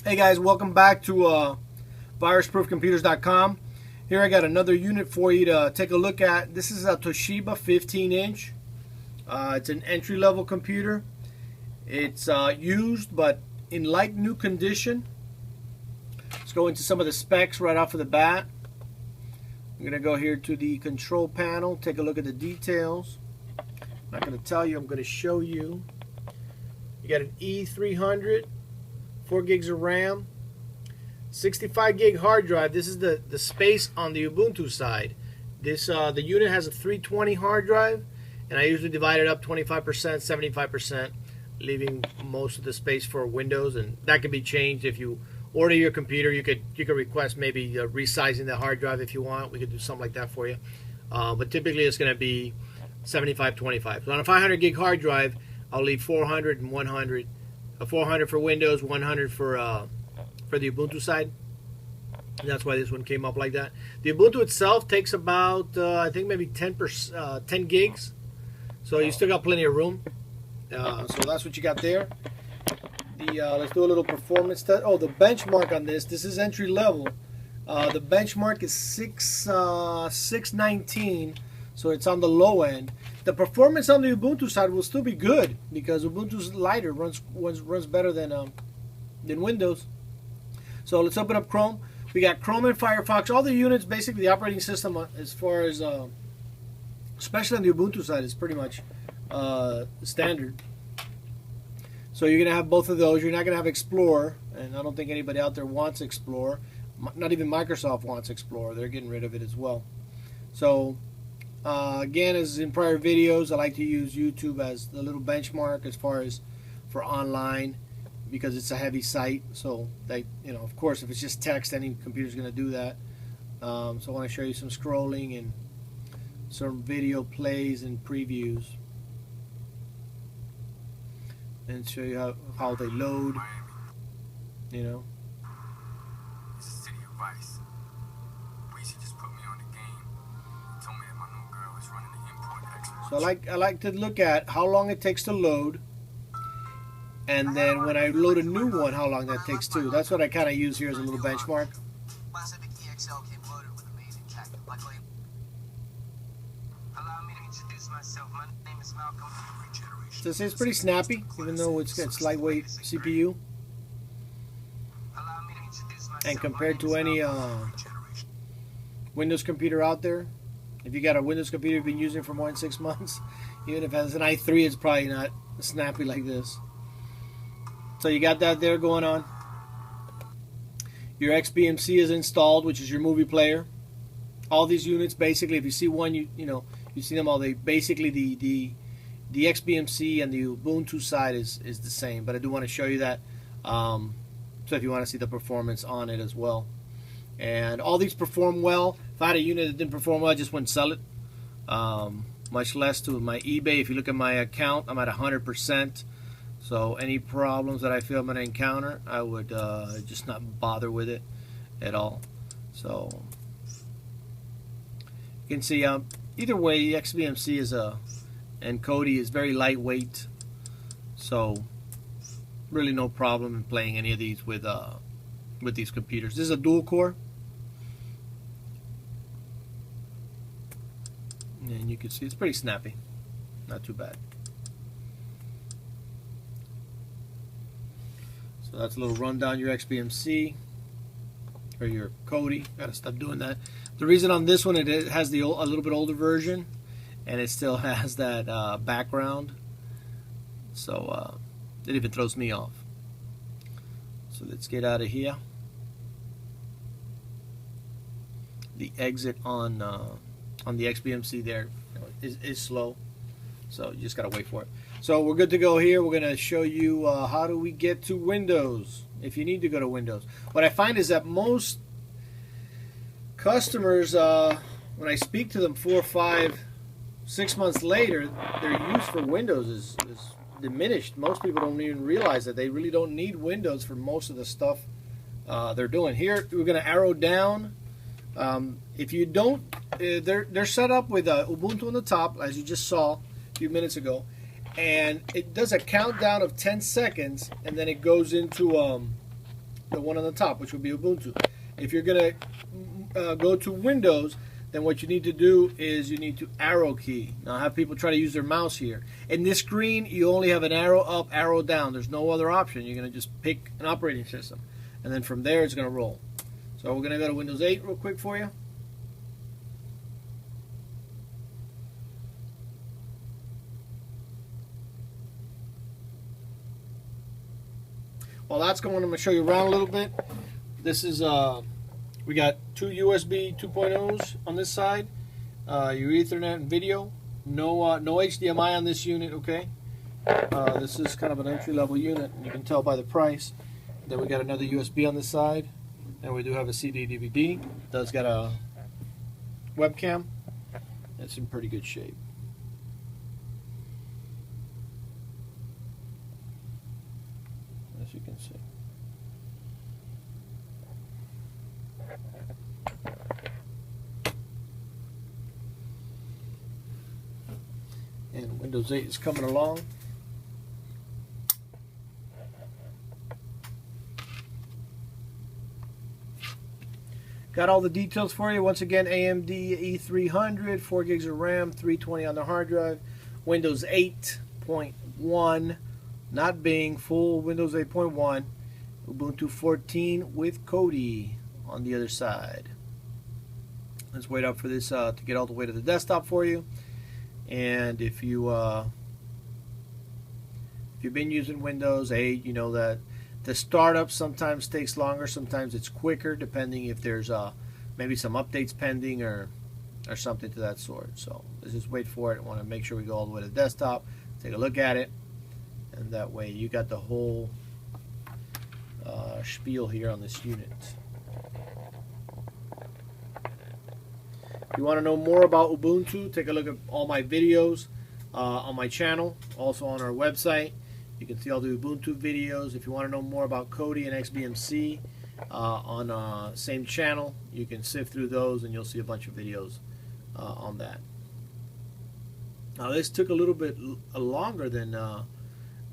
Hey guys, welcome back to virusproofcomputers.com. Here I got another unit for you to take a look at. This is a Toshiba 15-inch. It's an entry-level computer. It's used but in like new condition. Let's go into some of the specs right off of the bat. I'm going to go here to the control panel, take a look at the details. I'm not going to tell you, I'm going to show you. You got an E300. 4 gigs of RAM, 65 gig hard drive. This is the space on the Ubuntu side. This the unit has a 320 hard drive, and I usually divide it up 25%, 75%, leaving most of the space for Windows, and that can be changed if you order your computer. You could request maybe resizing the hard drive if you want. We could do something like that for you, but typically it's going to be 75-25. So on a 500 gig hard drive, I'll leave 400 and 100. 400 for Windows, 100 for the Ubuntu side. And that's why this one came up like that. The Ubuntu itself takes about I think maybe 10 gigs, so you still got plenty of room. So that's what you got there. Let's do a little performance test. Oh, the benchmark on this is entry level. The benchmark is 619, so it's on the low end. The performance on the Ubuntu side will still be good because Ubuntu's lighter, runs better than Windows. So let's open up Chrome. We got Chrome and Firefox. All the units, basically the operating system, as far as especially on the Ubuntu side, is pretty much standard. So you're gonna have both of those. You're not gonna have Explorer, and I don't think anybody out there wants Explorer. Not even Microsoft wants Explorer. They're getting rid of it as well. So again, as in prior videos, I like to use YouTube as the little benchmark as far as for online, because it's a heavy site. So they, of course, if it's just text, any computer's going to do that. So I want to show you some scrolling and some video plays and previews, and show you how they load. So I like to look at how long it takes to load, and then when I load a new one, how long that takes too. That's what I kind of use here as a little benchmark. So it's pretty snappy, even though it's lightweight CPU. And compared to any Windows computer out there, if you got a Windows computer you've been using for more than 6 months, even if it has an i3, it's probably not snappy like this. So you got that there going on. Your XBMC is installed, which is your movie player. All these units, basically, if you see one, you see them all. They basically the XBMC and the Ubuntu side is the same. But I do want to show you that, so if you want to see the performance on it as well. And all these perform well. If I had a unit that didn't perform well, I just wouldn't sell it. Much less to my eBay. If you look at my account, I'm at 100%. So any problems that I feel I'm going to encounter, I would just not bother with it at all. So you can see either way, XBMC and Kodi is very lightweight. So really no problem in playing any of these with these computers. This is a dual core. And you can see it's pretty snappy. Not too bad. So that's a little rundown your XBMC or your Kodi. Gotta stop doing that. The reason on this one, it has a little bit older version, and it still has that background. So it even throws me off. So let's get out of here. The exit on the XBMC there is slow, so you just gotta wait for it. So we're good to go here. We're gonna show you how do we get to Windows if you need to go to Windows. What I find is that most customers, when I speak to them 4, 5, 6 months later, their use for Windows is diminished. Most people don't even realize that they really don't need Windows for most of the stuff they're doing. Here we're gonna arrow down. If you don't, they're set up with Ubuntu on the top, as you just saw a few minutes ago, and it does a countdown of 10 seconds, and then it goes into the one on the top, which will be Ubuntu. If you're going to go to Windows, then what you need to do is you need to arrow key. Now I have people try to use their mouse here. In this screen, you only have an arrow up, arrow down. There's no other option. You're going to just pick an operating system. And then from there, it's going to roll. So we're going to go to Windows 8 real quick for you. While that's going, I'm going to show you around a little bit. This is, we got two USB 2.0s on this side, your Ethernet and video. No HDMI on this unit, okay? This is kind of an entry-level unit, and you can tell by the price. Then we got another USB on this side, and we do have a CD/DVD. It does got a webcam. It's in pretty good shape. As you can see. And Windows 8 is coming along. Got all the details for you. Once again, AMD E300, 4 gigs of RAM, 320 on the hard drive. Windows 8.1, not Bing, full Windows 8.1. Ubuntu 14 with Kodi on the other side. Let's wait up for this to get all the way to the desktop for you. And if you've been using Windows 8, you know that the startup sometimes takes longer, sometimes it's quicker, depending if there's maybe some updates pending or something to that sort. So let's just wait for it. I want to make sure we go all the way to the desktop, take a look at it, and that way you got the whole spiel here on this unit. If you want to know more about Ubuntu, take a look at all my videos on my channel, also on our website. You can see all the Ubuntu videos. If you want to know more about Kodi and XBMC on same channel, you can sift through those and you'll see a bunch of videos on that. Now this took a little bit longer than the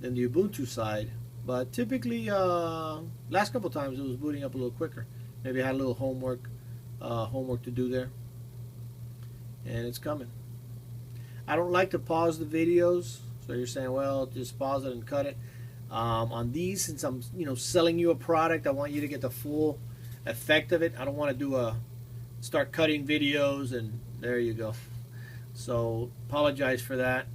Ubuntu side, but typically last couple times it was booting up a little quicker. Maybe I had a little homework to do there, and it's coming. I don't like to pause the videos. So you're saying, well, just pause it and cut it. On these, since I'm selling you a product, I want you to get the full effect of it. I don't want to start cutting videos and there you go. So apologize for that.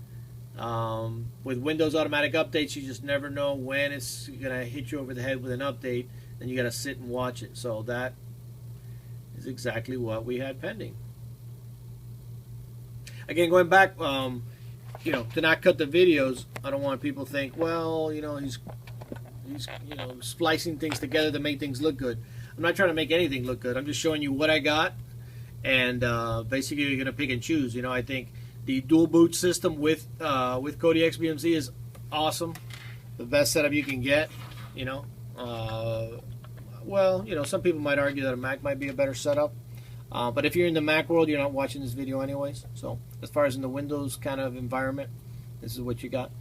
With Windows automatic updates, you just never know when it's gonna hit you over the head with an update, and you gotta sit and watch it. So that is exactly what we had pending. Again, going back. To not cut the videos, I don't want people to think, well, he's splicing things together to make things look good. I'm not trying to make anything look good. I'm just showing you what I got, and basically you're gonna pick and choose. I think the dual boot system with Kodi XBMC is awesome, the best setup you can get. Some people might argue that a Mac might be a better setup. But if you're in the Mac world, you're not watching this video anyways. So as far as in the Windows kind of environment, this is what you got.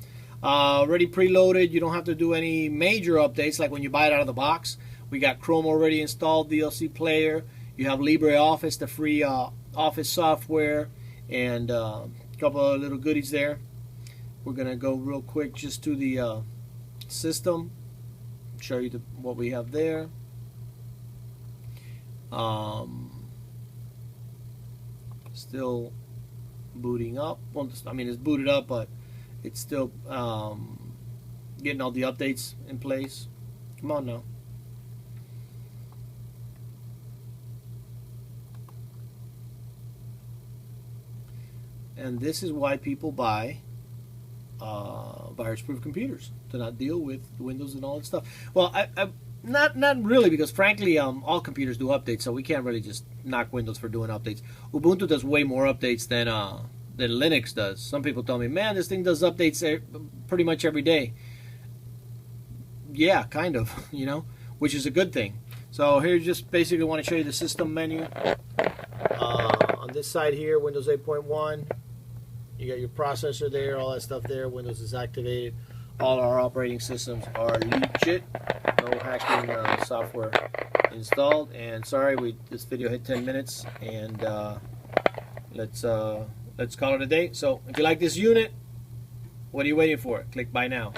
Already preloaded. You don't have to do any major updates like when you buy it out of the box. We got Chrome already installed, DLC player. You have LibreOffice, the free Office software, and a couple of little goodies there. We're going to go real quick just to the system, show you what we have there. Still booting up. Well, I mean, it's booted up, but it's still getting all the updates in place. Come on now. And this is why people buy virus-proof computers, to not deal with Windows and all that stuff. Well, Not really, because frankly, all computers do updates, so we can't really just knock Windows for doing updates. Ubuntu does way more updates than Linux does. Some people tell me, man, this thing does updates pretty much every day. Yeah, kind of, which is a good thing. So here, just basically want to show you the system menu. On this side here, Windows 8.1, you got your processor there, all that stuff there. Windows is activated. all our operating systems are legit. No hacking software installed. And sorry, this video hit 10 minutes, and let's call it a day. So if you like this unit, what are you waiting for? Click buy now.